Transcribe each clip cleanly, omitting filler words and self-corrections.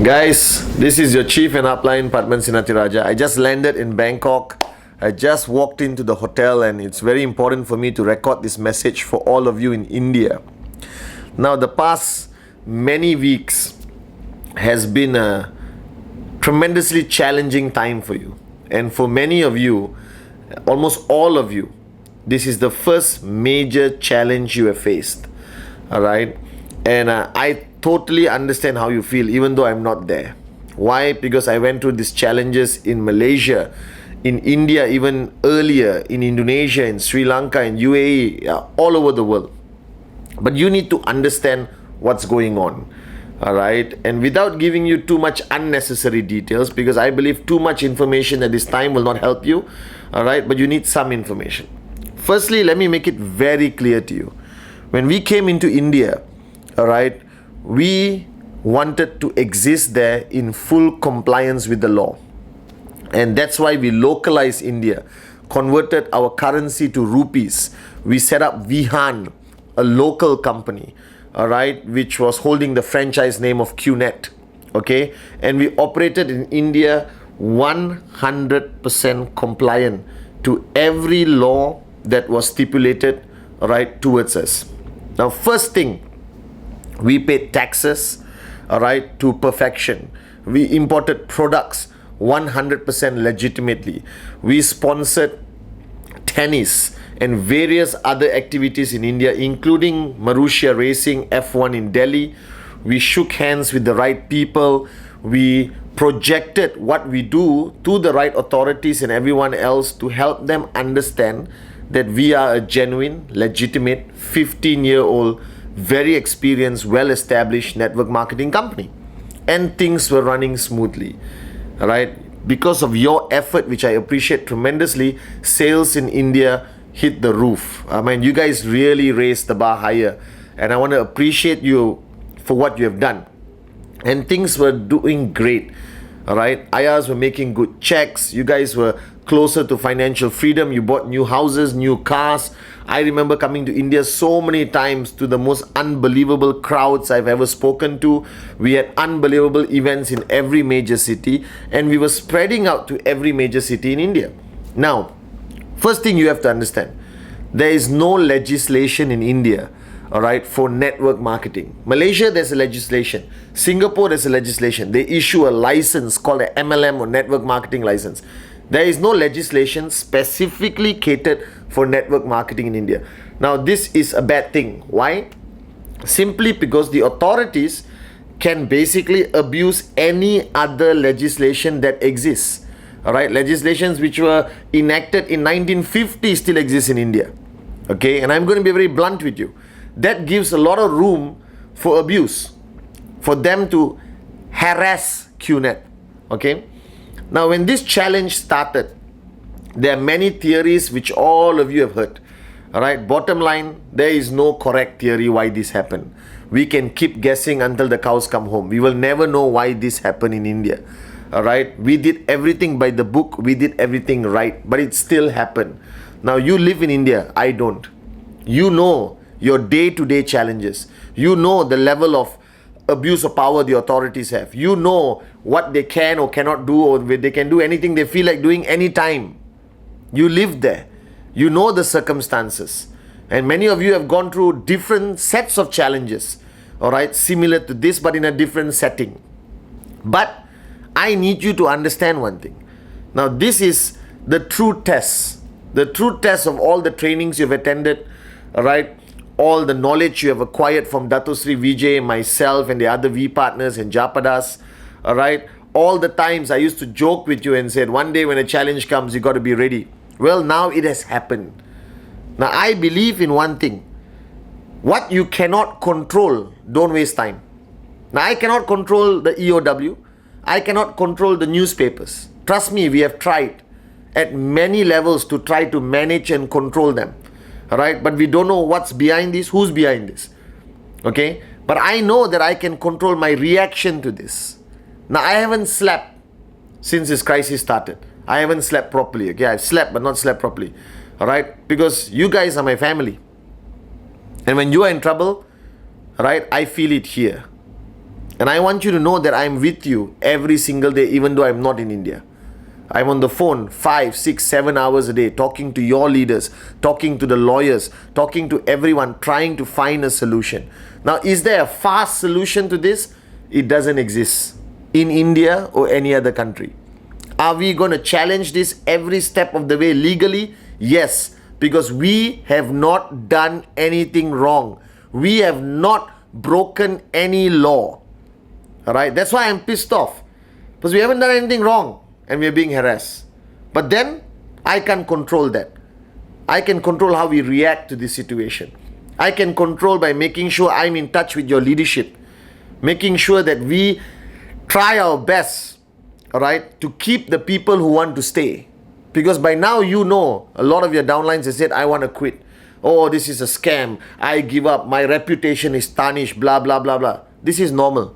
Guys, this is your chief and upline Padman Sinatiraja. I just landed in Bangkok. I just walked into the hotel, and it's very important for me to record this message for all of you in India. Now, the past many weeks has been a tremendously challenging time for you. And for many of you, almost all of you, this is the first major challenge you have faced. All right. And I totally understand how you feel, even though I'm not there. Why? Because I went through these challenges in Malaysia, in India, even earlier, in Indonesia, in Sri Lanka, in UAE, all over the world. But you need to understand what's going on. All right. And without giving you too much unnecessary details, because I believe too much information at this time will not help you. All right. But you need some information. Firstly, let me make it very clear to you. When we came into India, all right, we wanted to exist there in full compliance with the law. And that's why we localized India, converted our currency to rupees. We set up Vihan, a local company, all right, which was holding the franchise name of QNet, okay? And we operated in India 100% compliant to every law that was stipulated, all right, towards us. Now, first thing, we paid taxes, all right, to perfection. We imported products 100% legitimately. We sponsored tennis and various other activities in India, including Marussia Racing, F1 in Delhi. We shook hands with the right people. We projected what we do to the right authorities and everyone else to help them understand that we are a genuine, legitimate, 15-year-old, very experienced, well-established network marketing company. And things were running smoothly. All right. Because of your effort, which I appreciate tremendously, sales in India hit the roof. I mean, you guys really raised the bar higher. And I want to appreciate you for what you have done. And things were doing great. All right. IRs were making good checks. You guys were closer to financial freedom. You bought new houses, new cars. I remember coming to India so many times to the most unbelievable crowds I've ever spoken to. We had unbelievable events in every major city, and we were spreading out to every major city in India. Now, first thing you have to understand, there is no legislation in India, all right, for network marketing. Malaysia, there's a legislation. Singapore, there's a legislation. They issue a license called an MLM, or network marketing license. There is no legislation specifically catered for network marketing in India. Now, this is a bad thing. Why? Simply because the authorities can basically abuse any other legislation that exists. All right, legislations which were enacted in 1950 still exist in India. Okay, and I'm going to be very blunt with you. That gives a lot of room for abuse, for them to harass QNet. Okay. Now, when this challenge started, there are many theories which all of you have heard. All right. Bottom line, there is no correct theory why this happened. We can keep guessing until the cows come home. We will never know why this happened in India. All right. We did everything by the book. We did everything right, but it still happened. Now, you live in India. I don't. You know your day-to-day challenges. You know the level of abuse of power the authorities have. You know what they can or cannot do, or they can do anything they feel like doing anytime. You live there. You know the circumstances. And many of you have gone through different sets of challenges, all right, similar to this, but in a different setting. But I need you to understand one thing. Now, this is the true test. The true test of all the trainings you've attended, all right, all the knowledge you have acquired from Dato Sri Vijay, myself, and the other V partners and Japadas, all right. All the times I used to joke with you and said, one day when a challenge comes, you got to be ready. Well, now it has happened. Now, I believe in one thing. What you cannot control, don't waste time. Now, I cannot control the EOW. I cannot control the newspapers. Trust me, we have tried at many levels to try to manage and control them. All right, but we don't know what's behind this, who's behind this. Okay, but I know that I can control my reaction to this. Now, I haven't slept since this crisis started. I haven't slept properly. Okay, I've slept but not slept properly. All right, because you guys are my family. And when you are in trouble, right, I feel it here. And I want you to know that I'm with you every single day, even though I'm not in India. I'm on the phone 5, 6, 7 hours a day, talking to your leaders, talking to the lawyers, talking to everyone, trying to find a solution. Now, is there a fast solution to this? It doesn't exist in India or any other country. Are we going to challenge this every step of the way legally? Yes, because we have not done anything wrong. We have not broken any law. All right, that's why I'm pissed off, because we haven't done anything wrong and we are being harassed. But then I can't control that. I can control how we react to this situation. I can control by making sure I'm in touch with your leadership, making sure that we try our best, all right, to keep the people who want to stay. Because by now, you know, a lot of your downlines have said, I want to quit. Oh, this is a scam. I give up. My reputation is tarnished, blah, blah, blah, blah. This is normal.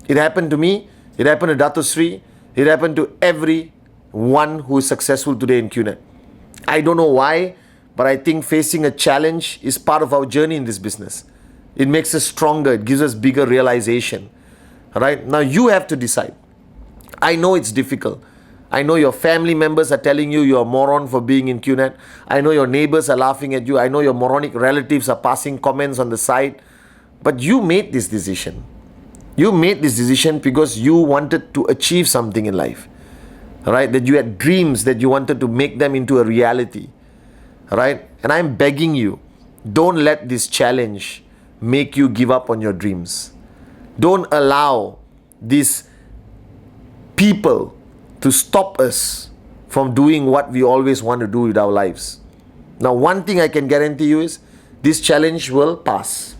It happened to me. It happened to Dato Sri. It happened to everyone who is successful today in QNet. I don't know why, but I think facing a challenge is part of our journey in this business. It makes us stronger. It gives us bigger realization. All right? Now you have to decide. I know it's difficult. I know your family members are telling you you're a moron for being in QNet. I know your neighbors are laughing at you. I know your moronic relatives are passing comments on the side. But you made this decision. You made this decision because you wanted to achieve something in life. All right? That you had dreams that you wanted to make them into a reality. All right? And I'm begging you, don't let this challenge make you give up on your dreams. Don't allow these people to stop us from doing what we always want to do with our lives. Now, one thing I can guarantee you is this challenge will pass.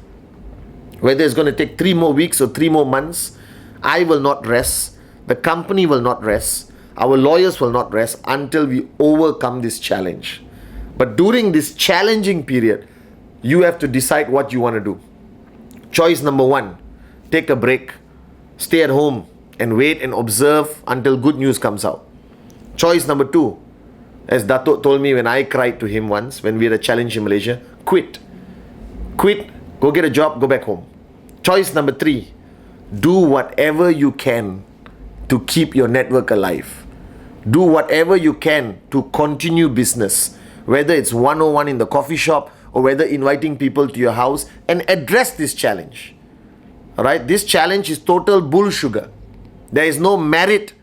Whether it's going to take 3 more weeks or 3 more months, I will not rest. The company will not rest. Our lawyers will not rest until we overcome this challenge. But during this challenging period, you have to decide what you want to do. Choice number 1, take a break. Stay at home and wait and observe until good news comes out. Choice number 2, as Dato told me when I cried to him once, when we had a challenge in Malaysia, quit. Quit, go get a job, go back home. Choice number 3, do whatever you can to keep your network alive. Do whatever you can to continue business, whether it's 101 in the coffee shop or whether inviting people to your house, and address this challenge. All right, this challenge is total bull sugar. There is no merit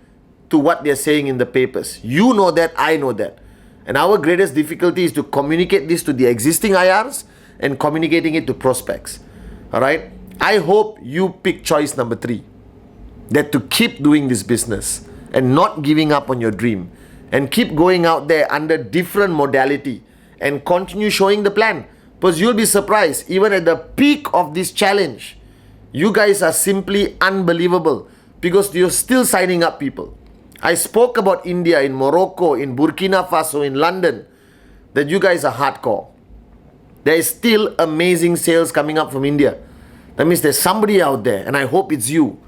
to what they're saying in the papers. You know that, I know that. And our greatest difficulty is to communicate this to the existing IRs and communicating it to prospects. All right? I hope you pick choice number 3. That to keep doing this business and not giving up on your dream. And keep going out there under different modality and continue showing the plan. Because you'll be surprised, even at the peak of this challenge, you guys are simply unbelievable. Because you're still signing up people. I spoke about India, in Morocco, in Burkina Faso, in London, that you guys are hardcore. There is still amazing sales coming up from India. That means there's somebody out there, and I hope it's you,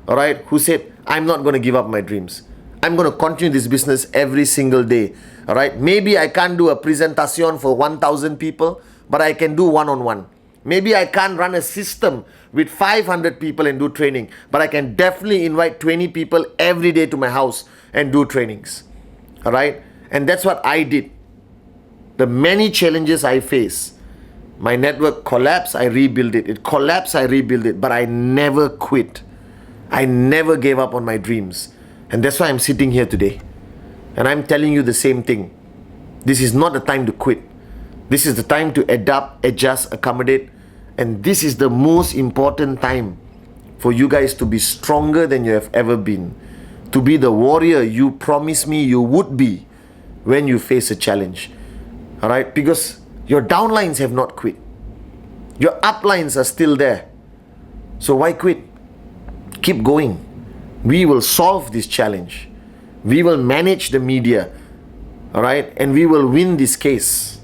all right, who said, I'm not going to give up my dreams. I'm going to continue this business every single day, all right? Maybe I can't do a presentation for 1,000 people, but I can do one-on-one. Maybe I can't run a system with 500 people and do training, but I can definitely invite 20 people every day to my house and do trainings. All right? And that's what I did. The many challenges I face, my network collapsed, I rebuilt it. It collapsed, I rebuilt it. But I never quit. I never gave up on my dreams. And that's why I'm sitting here today. And I'm telling you the same thing. This is not the time to quit. This is the time to adapt, adjust, accommodate. And this is the most important time for you guys to be stronger than you have ever been. To be the warrior you promised me you would be when you face a challenge. Alright? Because your downlines have not quit. Your uplines are still there. So why quit? Keep going. We will solve this challenge. We will manage the media. Alright? And we will win this case.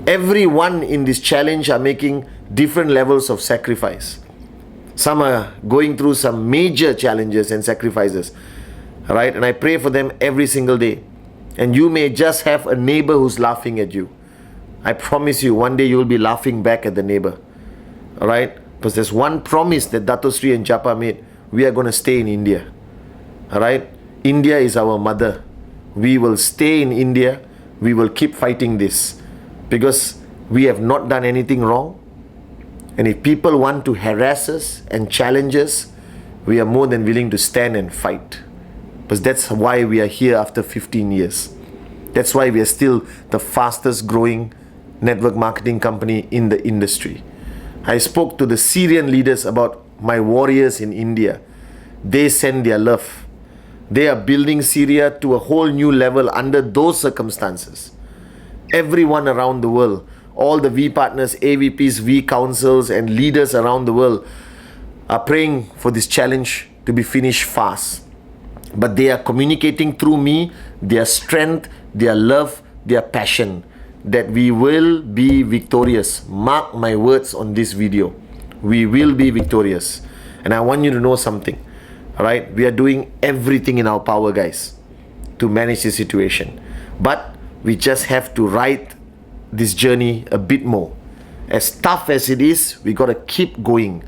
Everyone in this challenge are making different levels of sacrifice. Some are going through some major challenges and sacrifices. Alright? And I pray for them every single day. And you may just have a neighbor who's laughing at you. I promise you, one day you will be laughing back at the neighbor. Alright? Because there's one promise that Dato Sri and Japa made. We are going to stay in India. Alright? India is our mother. We will stay in India. We will keep fighting this. Because we have not done anything wrong. And if people want to harass us and challenge us, we are more than willing to stand and fight. Because that's why we are here after 15 years. That's why we are still the fastest growing network marketing company in the industry. I spoke to the Syrian leaders about my warriors in India. They send their love. They are building Syria to a whole new level under those circumstances. Everyone around the world, all the V partners, AVPs, V councils and leaders around the world are praying for this challenge to be finished fast. But they are communicating through me their strength, their love, their passion, that we will be victorious. Mark my words on this video. We will be victorious. And I want you to know something. Alright? We are doing everything in our power, guys, to manage this situation. But we just have to ride this journey a bit more. As tough as it is, we got to keep going.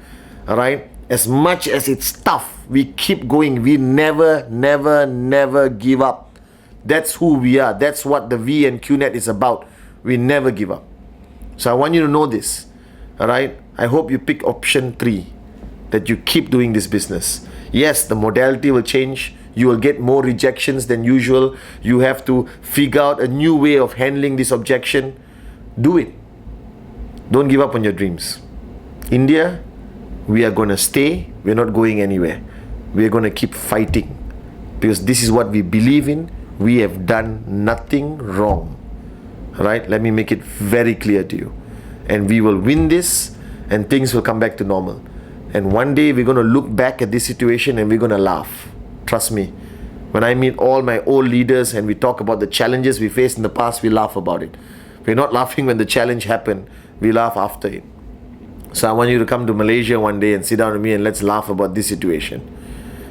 Alright? As much as it's tough, we keep going. We never, never, never give up. That's who we are. That's what the V and QNet is about. We never give up. So I want you to know this. Alright? I hope you pick option 3. That you keep doing this business. Yes, the modality will change. You will get more rejections than usual. You have to figure out a new way of handling this objection. Do it. Don't give up on your dreams. India, we are going to stay. We're not going anywhere. We are going to keep fighting. Because this is what we believe in. We have done nothing wrong. Right? Let me make it very clear to you. And we will win this and things will come back to normal. And one day we're going to look back at this situation and we're going to laugh. Trust me. When I meet all my old leaders and we talk about the challenges we faced in the past, we laugh about it. We're not laughing when the challenge happened. We laugh after it. So I want you to come to Malaysia one day and sit down with me and let's laugh about this situation.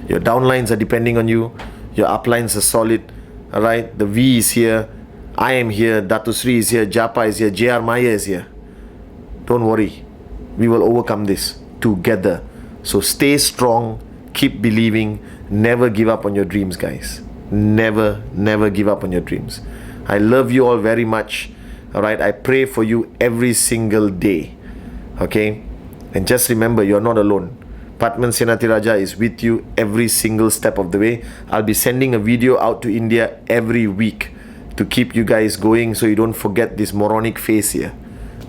Your downlines are depending on you. Your uplines are solid. Alright? The V is here. I am here. Dato Sri is here. Japa is here. JR Maya is here. Don't worry. We will overcome this together. So stay strong. Keep believing. Never give up on your dreams, guys. Never, never give up on your dreams. I love you all very much. Alright? I pray for you every single day. Okay? And just remember, you're not alone. Patman Senatiraja is with you every single step of the way. I'll be sending a video out to India every week to keep you guys going so you don't forget this moronic face here.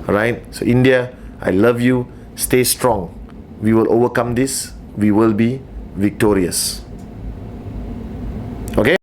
Alright? So India, I love you. Stay strong. We will overcome this. We will be victorious. Okay?